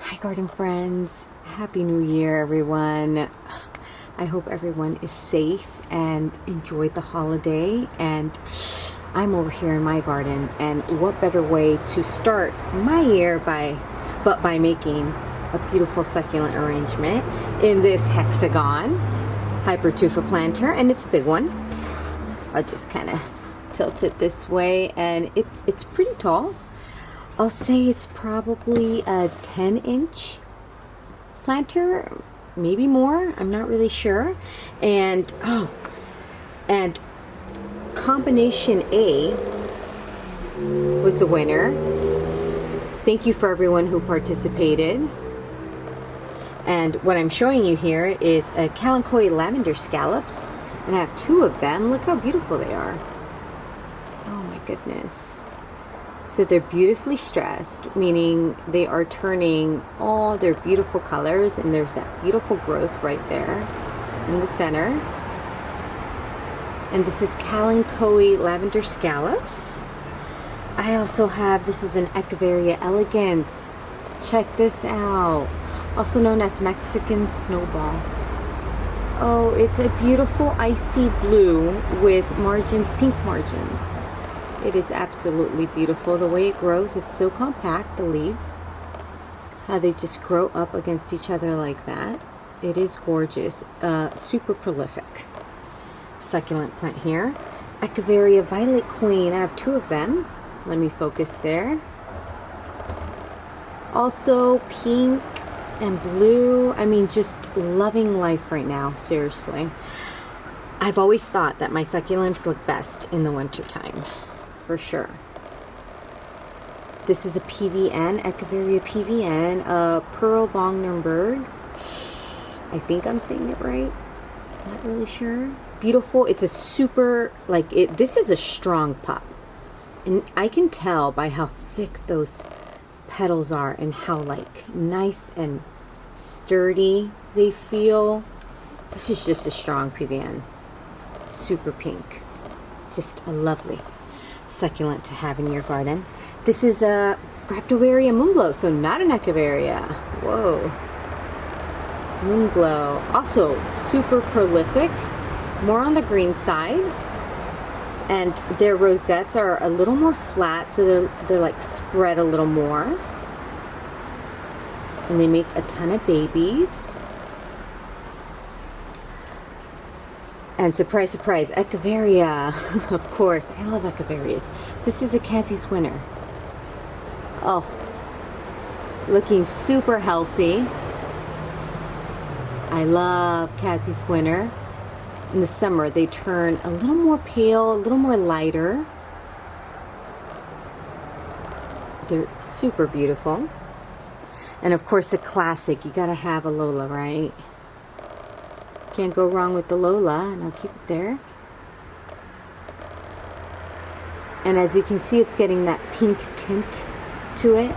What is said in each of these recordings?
Hi garden friends, happy new year everyone. I hope everyone is safe and enjoyed the holiday, and I'm over here in my garden, and what better way to start my year by making a beautiful succulent arrangement in this hexagon hypertufa planter, and it's a big one. I'll just kind of tilt it this way, and it's pretty tall. I'll say it's probably a 10-inch planter, maybe more. I'm not really sure. And combination A was the winner. Thank you for everyone who participated. And what I'm showing you here is a Kalanchoe lavender scallops, and I have two of them. Look how beautiful they are. Oh my goodness. So they're beautifully stressed, meaning they are turning all their beautiful colors, and there's that beautiful growth right there in the center. And this is Kalanchoe lavender scallops. I also have, this is an Echeveria Eleganc. Check this out. Also known as Mexican Snowball. Oh, it's a beautiful icy blue with margins, pink margins. It is absolutely beautiful. The way it grows, it's so compact, the leaves. How they just grow up against each other like that. It is gorgeous. Super prolific succulent plant here. Echeveria Violet Queen. I have two of them. Let me focus there. Also pink and blue. I mean, just loving life right now, seriously. I've always thought that my succulents look best in the wintertime. For sure. This is a PVN, Echeveria PVN, Perle von Nürnberg. I think I'm saying it right. Not really sure. Beautiful. It's a super, this is a strong pop. And I can tell by how thick those petals are and how nice and sturdy they feel. This is just a strong PVN. Super pink. Just a lovely succulent to have in your garden. This is a Graptoveria Moonglow, so not an Echeveria. Whoa. Moonglow. Also super prolific, more on the green side, and their rosettes are a little more flat, so they're like spread a little more, and they make a ton of babies. And surprise, surprise, Echeveria. Of course, I love Echeverias. This is a Cassyz winner. Oh, looking super healthy. I love Cassyz winner. In the summer, they turn a little more pale, a little more lighter. They're super beautiful. And of course, a classic. You gotta have a Lola, right? Can't go wrong with the Lola, and I'll keep it there. And as you can see, it's getting that pink tint to it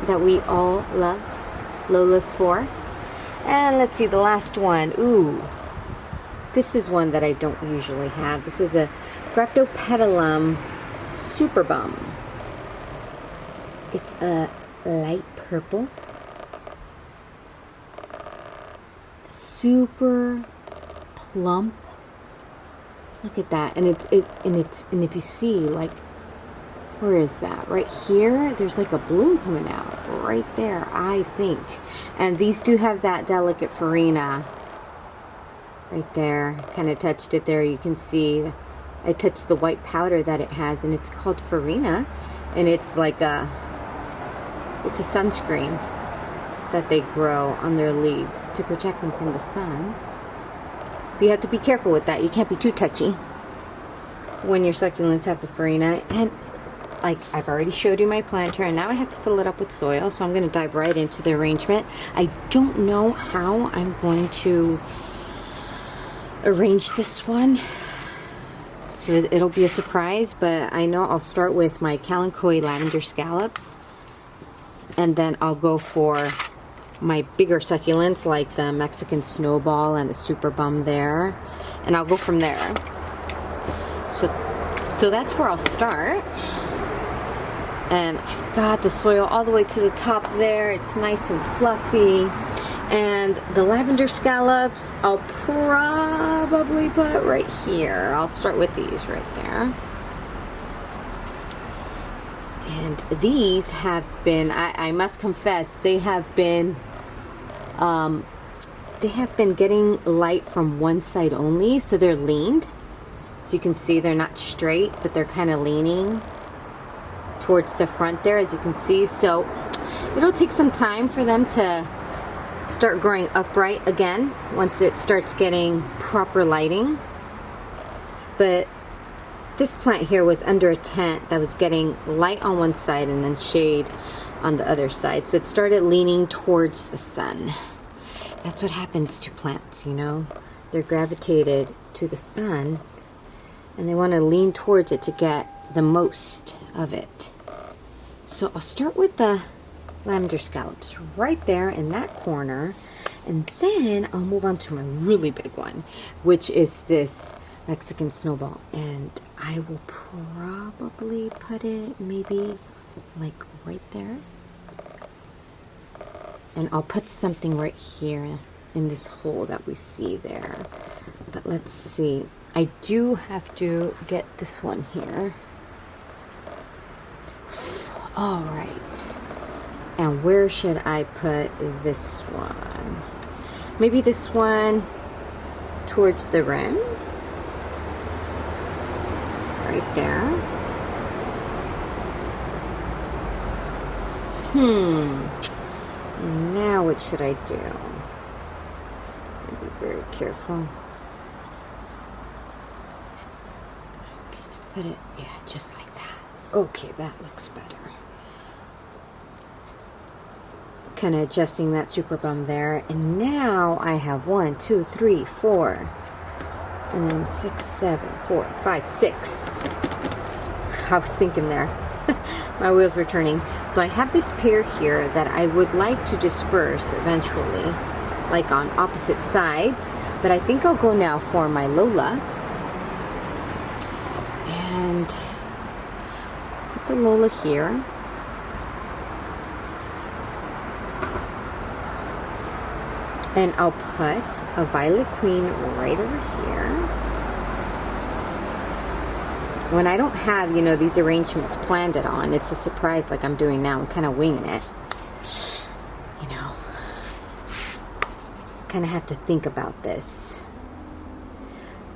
that we all love Lolas for. And let's see, the last one. Ooh, this is one that I don't usually have. This is a Graptopetalum Superbum. It's a light purple. Super plump. Look at that. And and if you see, where is that? Right here, there's like a bloom coming out right there, I think. And these do have that delicate farina right there. Kind of touched it there. You can see I touched the white powder that it has, and it's called farina, and it's like it's a sunscreen that they grow on their leaves to protect them from the sun. You have to be careful with that. You can't be too touchy when your succulents have the farina. And I've already showed you my planter, and now I have to fill it up with soil, so I'm going to dive right into the arrangement. I don't know how I'm going to arrange this one, so it'll be a surprise, but I know I'll start with my Kalanchoe lavender scallops, and then I'll go for my bigger succulents like the Mexican Snowball and the Superbum there, and I'll go from there. So that's where I'll start. And I've got the soil all the way to the top there. It's nice and fluffy. And the lavender scallops, I'll probably put right here. I'll start with these right there. And these have been, I must confess, they have been getting light from one side only, so they're leaned. So you can see they're not straight, but they're kind of leaning towards the front there, as you can see. So it'll take some time for them to start growing upright again once it starts getting proper lighting. But this plant here was under a tent that was getting light on one side and then shade on the other side. So it started leaning towards the sun. That's what happens to plants, you know. They're gravitated to the sun and they want to lean towards it to get the most of it. So I'll start with the lavender scallops right there in that corner, and then I'll move on to my really big one, which is this Mexican snowball. And I will probably put it maybe like right there, and I'll put something right here in this hole that we see there. But let's see, I do have to get this one here. All right, and where should I put this one? Maybe this one towards the rim, right there. And now what should I do? Be very careful. Can I put it? Yeah, just like that. Okay, that looks better. Kind of adjusting that Superbum there, and now I have 1, 2, 3, 4, and then 6, 7, 4, 5, 6. I was thinking there. My wheels were turning. So I have this pair here that I would like to disperse eventually, like on opposite sides, but I think I'll go now for my Lola and put the Lola here. And I'll put a violet queen right over here. When I don't have, you know, these arrangements planned it on, it's a surprise like I'm doing now. I'm kind of winging it. You know, kind of have to think about this.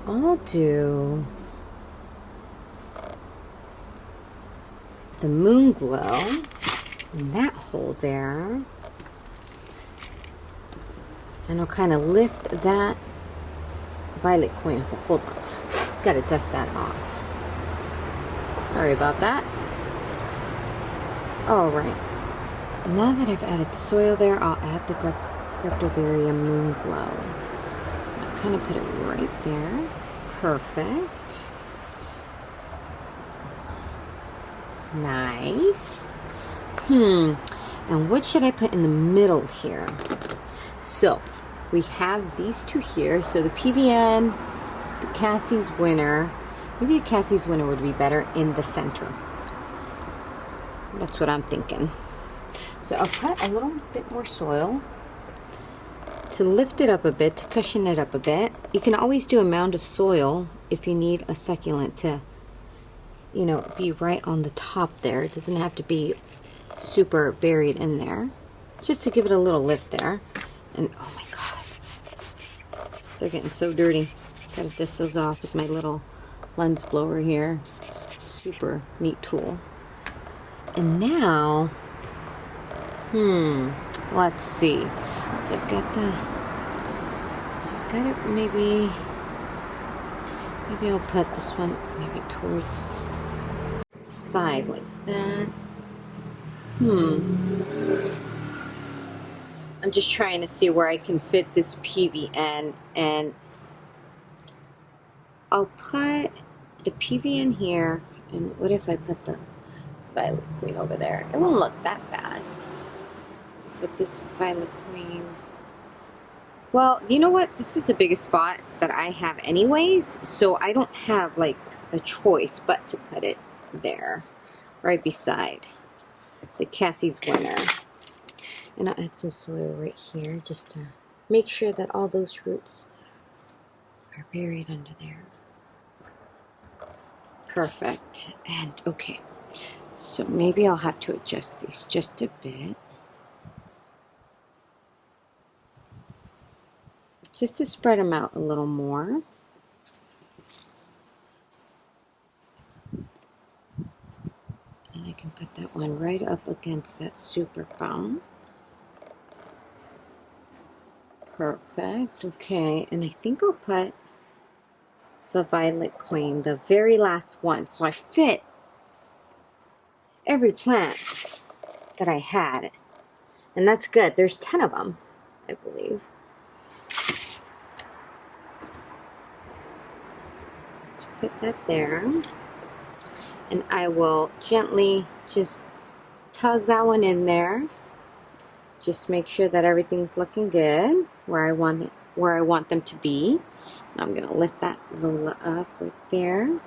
I'll do the Moonglow in that hole there. And I'll kind of lift that violet queen. Hold on. Gotta dust that off. Sorry about that. Alright. Now that I've added the soil there, I'll add the Graptoveria Moonglow. I'll kind of put it right there. Perfect. Nice. And what should I put in the middle here? So, we have these two here. So the PVN, the Cassyz winner. Maybe the Cassyz winner would be better in the center. That's what I'm thinking. So I'll put a little bit more soil to lift it up a bit, to cushion it up a bit. You can always do a mound of soil if you need a succulent to, you know, be right on the top there. It doesn't have to be super buried in there. Just to give it a little lift there. And oh my god, they're getting so dirty. Gotta dust those off with my little lens blower here. Super neat tool. And now, let's see. So I've got it maybe I'll put this one maybe towards the side like that. I'm just trying to see where I can fit this PVN, and I'll put the PVN here, and what if I put the violet queen over there? It won't look that bad. Put this violet queen. Well, you know what? This is the biggest spot that I have anyways, so I don't have like a choice but to put it there, right beside the Cassyz winner. And I'll add some soil right here just to make sure that all those roots are buried under there. Perfect. And okay, so maybe I'll have to adjust these just a bit, just to spread them out a little more. And I can put that one right up against that Superbum. Perfect. Okay, and I think I'll put the Violet Queen, the very last one, so I fit every plant that I had, and that's good. There's 10 of them, I believe. Let's put that there, and I will gently just tug that one in there. Just make sure that everything's looking good where I want them to be. And I'm gonna lift that Lola up right there.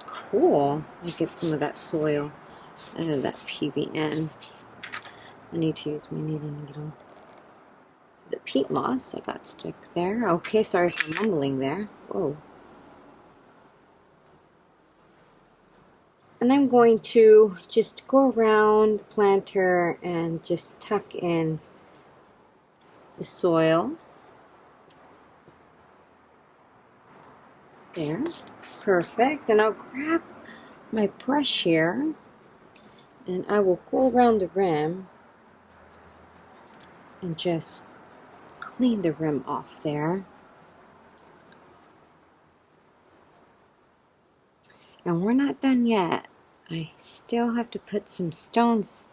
Cool. I'll get some of that soil out of that PVN. I need to use my knitting needle. The peat moss I got stuck there. Okay, sorry for mumbling there. Whoa. And I'm going to just go around the planter and just tuck in the soil. There. Perfect. And I'll grab my brush here and I will go around the rim and just clean the rim off there. And we're not done yet. I still have to put some stones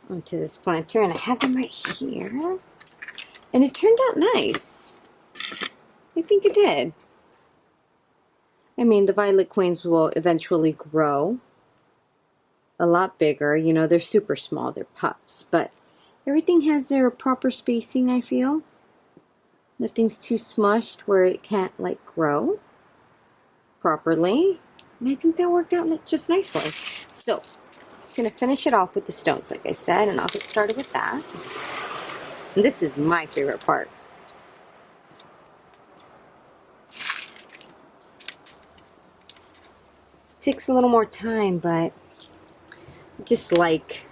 onto this planter, and I have them right here. And it turned out nice. I think it did. I mean, the Violet Queens will eventually grow a lot bigger. You know, they're super small, they're pups, but everything has their proper spacing, I feel. Nothing's too smushed where it can't, like, grow properly, and I think that worked out just nicely. So I'm going to finish it off with the stones, like I said, and I'll get started with that. And this is my favorite part. It takes a little more time, but I just like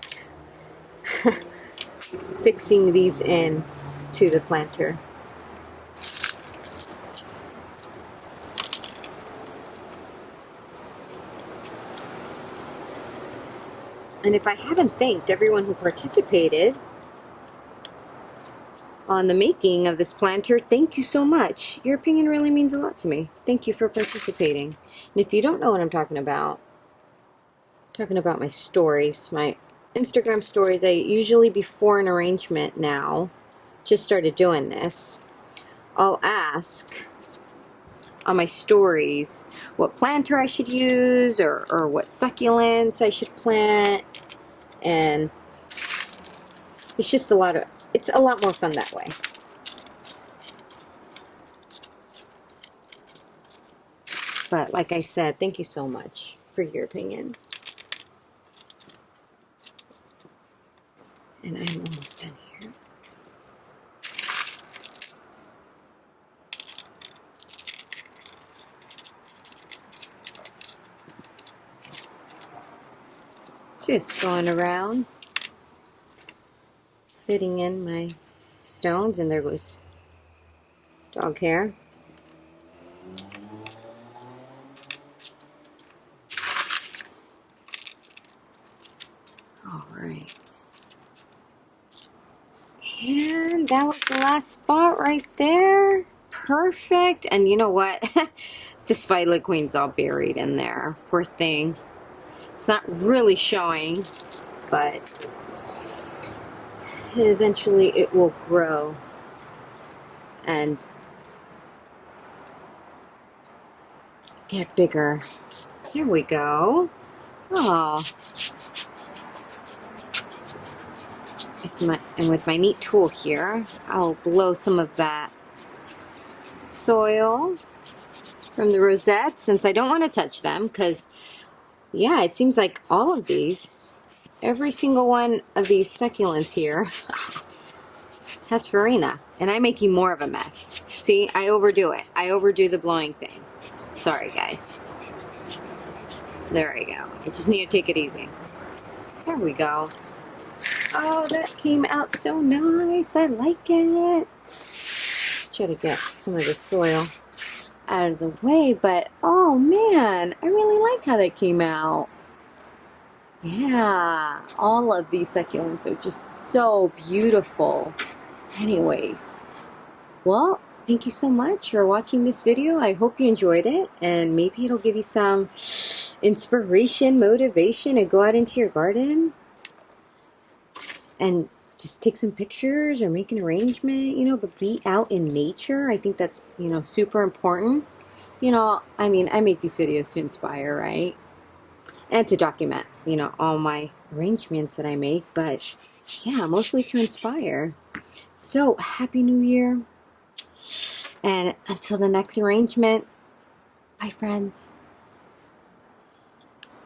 fixing these in to the planter. And if I haven't thanked everyone who participated on the making of this planter, thank you so much. Your opinion really means a lot to me. Thank you for participating. And if you don't know what I'm talking about my stories, my Instagram stories. I usually, before an arrangement now, just started doing this, I'll ask on my stories what planter I should use or what succulents I should plant, and it's just it's a lot more fun that way. But like I said, thank you so much for your opinion. And I'm almost done here. Just going around, fitting in my stones, and there goes dog hair. All right. And that was the last spot right there. Perfect. And you know what? This Violet Queen's all buried in there. Poor thing. It's not really showing, but eventually it will grow and get bigger. There we go. Oh. And with my neat tool here, I'll blow some of that soil from the rosettes, since I don't want to touch them, because yeah, it seems like all of these, every single one of these succulents here has farina, and I'm making more of a mess. See, I overdo it. I overdo the blowing thing. Sorry, guys. There we go. I just need to take it easy. There we go. Oh, that came out so nice. I like it. Try to get some of the soil out of the way, but oh man, I really like how that came out. Yeah, all of these succulents are just so beautiful. Anyways, well, thank you so much for watching this video. I hope you enjoyed it, and maybe it'll give you some inspiration, motivation to go out into your garden and just take some pictures or make an arrangement, you know, but be out in nature. I think that's, you know, super important. You know, I mean, I make these videos to inspire, right? And to document, you know, all my arrangements that I make, but yeah, mostly to inspire. So, Happy New Year. And until the next arrangement, bye, friends.